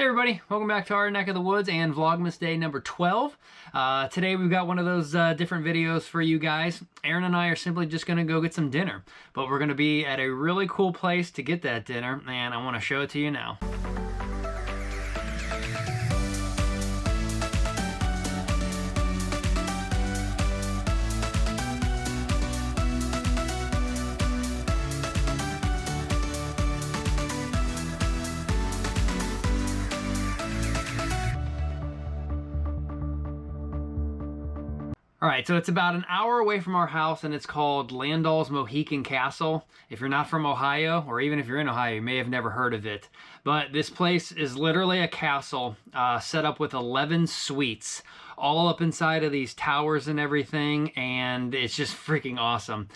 Hey everybody, welcome back to our Neck of the Woods and Vlogmas day number 12. Today we've got one of those different videos for you guys. Aaron and I are simply just going to go get some dinner, but we're going to be at a really cool place to get that dinner, and I want to show it to you now. All right, so it's about an hour away from our house, and it's called Landall's Mohican Castle. If you're not from Ohio, or even if you're in Ohio, you may have never heard of it. But this place is literally a castle set up with 11 suites, all up inside of these towers and everything, and it's just freaking awesome.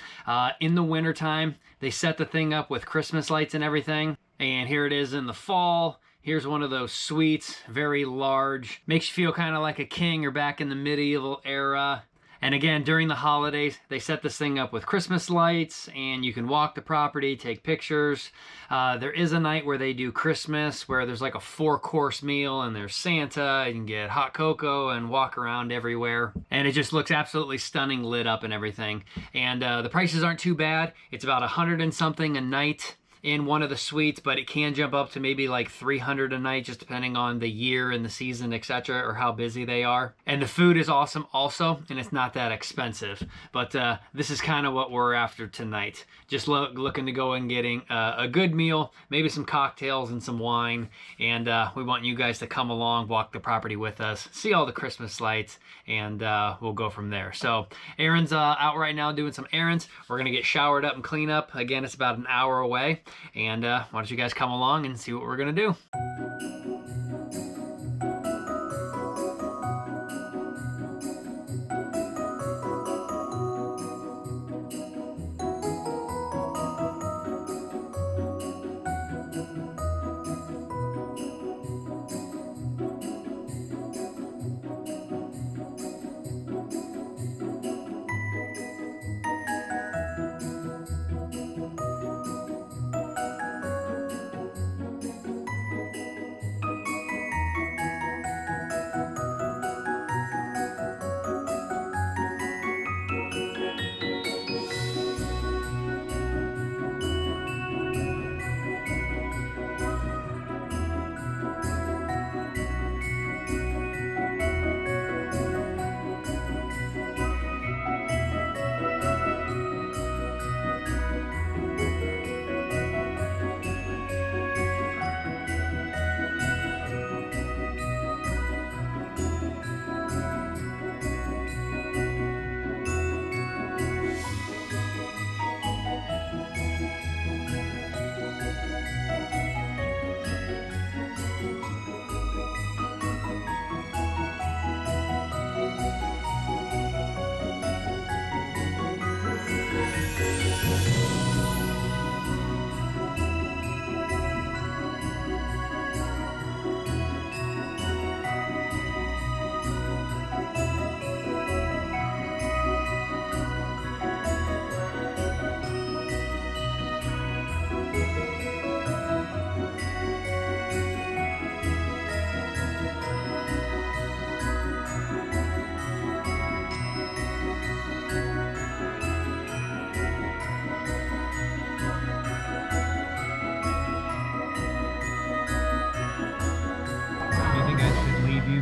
In the wintertime, they set the thing up with Christmas lights and everything, and here it is in the fall. Here's one of those suites, very large. Makes you feel kind of like a king or back in the medieval era. And again, during the holidays, they set this thing up with Christmas lights, and you can walk the property, take pictures. There is a night where they do Christmas, where there's like a 4-course meal, and there's Santa. You can get hot cocoa and walk around everywhere. And it just looks absolutely stunning, lit up and everything. And the prices aren't too bad. It's about $100 and something a night in one of the suites, but it can jump up to maybe like $300 a night, just depending on the year and the season, etc., or how busy they are. And the food is awesome also, and it's not that expensive. But this is kind of what we're after tonight. Just looking to go and getting a good meal, maybe some cocktails and some wine. And we want you guys to come along, walk the property with us, see all the Christmas lights, and we'll go from there. So Aaron's out right now doing some errands. We're gonna get showered up and clean up. Again, it's about an hour away. And why don't you guys come along and see what we're gonna do.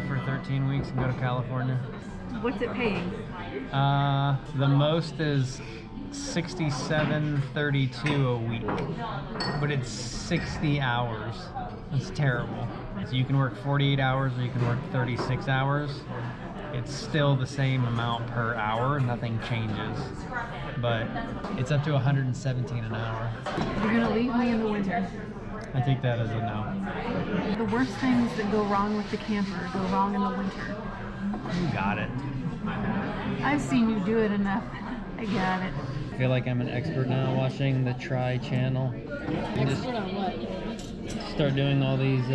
For 13 weeks and go to California. What's it paying? The most is $67.32 a week, but it's 60 hours. It's terrible. So you can work 48 hours or you can work 36 hours. It's still the same amount per hour, nothing changes, but it's up to $117 an hour. You're gonna leave me in the winter. I take that as a no. The worst things that go wrong with the camper go wrong in the winter. You got it. I've seen you do it enough. I got it. I feel like I'm an expert now watching the Try channel. Expert on what? Start doing all these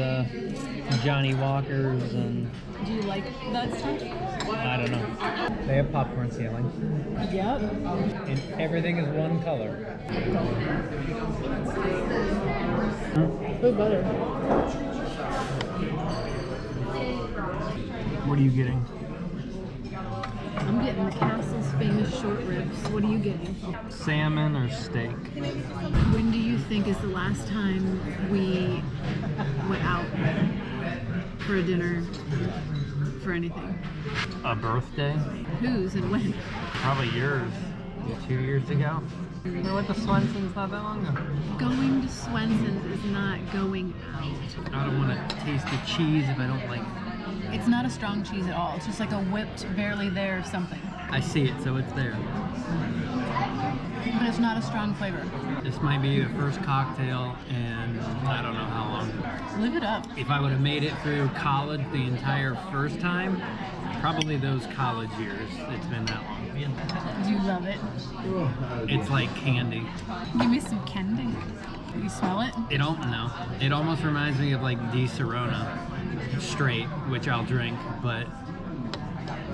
Johnny Walkers and... Do you like that stuff? I don't know. They have popcorn ceiling. Yep. And everything is one color. Good butter. What are you getting? I'm getting the Castle's famous short ribs. What are you getting? Salmon or steak? When do you think is the last time we went out for a dinner, for anything? A birthday? Whose and when? Probably yours. 2 years ago. We went to Swenson's not that long ago. Going to Swenson's is not going out. I don't want to taste the cheese if I don't like it. It's not a strong cheese at all. It's just like a whipped, barely there something. I see it, so it's there. But it's not a strong flavor. This might be the first cocktail in I don't know how long. Live it up. If I would have made it through college the entire first time, probably those college years. It's been that long. Do you love it? It's like candy. Give me some candy. You smell it? It don't know. It almost reminds me of like Di Serona straight, which I'll drink, but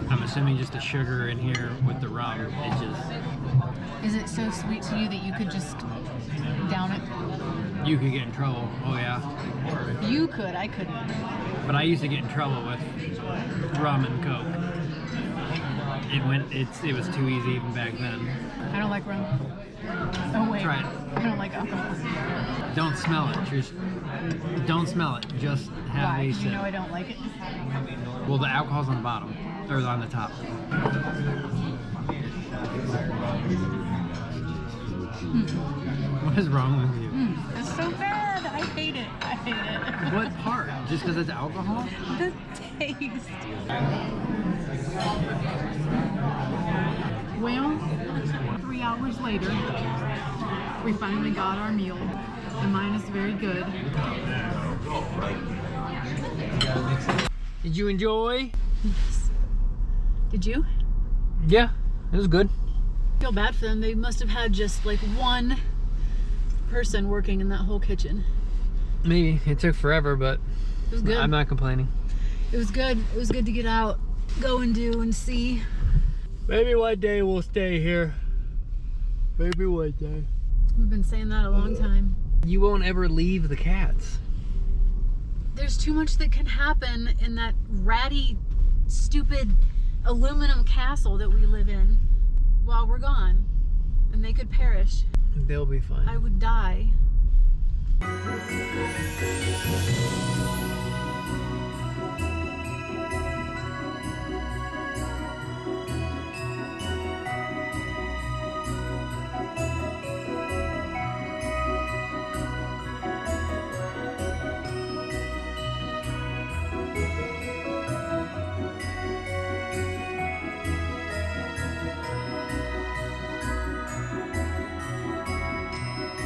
I'm assuming just the sugar in here with the rum. It just. Is it so sweet to you that you could just down it? You could get in trouble. Oh yeah. You could. I couldn't. But I used to get in trouble with rum and Coke. It was too easy even back then. I don't like rum. Oh wait. Try it. I don't like alcohol. Don't smell it. Just don't smell it. Just have Why? a Do sip. you know I don't like it? Well, the alcohol's on the bottom or on the top. What is wrong with you? It's so bad. I hate it. I hate it. What part? Just because it's alcohol? The taste. Well, 3 hours later, we finally got our meal, and mine is very good. Did you enjoy? Yes. Did you? Yeah, it was good. I feel bad for them. They must have had just like one person working in that whole kitchen. Maybe it took forever, but It was good. I'm not complaining. It was good. It was good to get out, go and do and see. Maybe one day we'll stay here. Maybe one day. We've been saying that a long time. You won't ever leave the cats. There's too much that can happen in that ratty, stupid aluminum castle that we live in while we're gone. And they could perish. They'll be fine. I would die.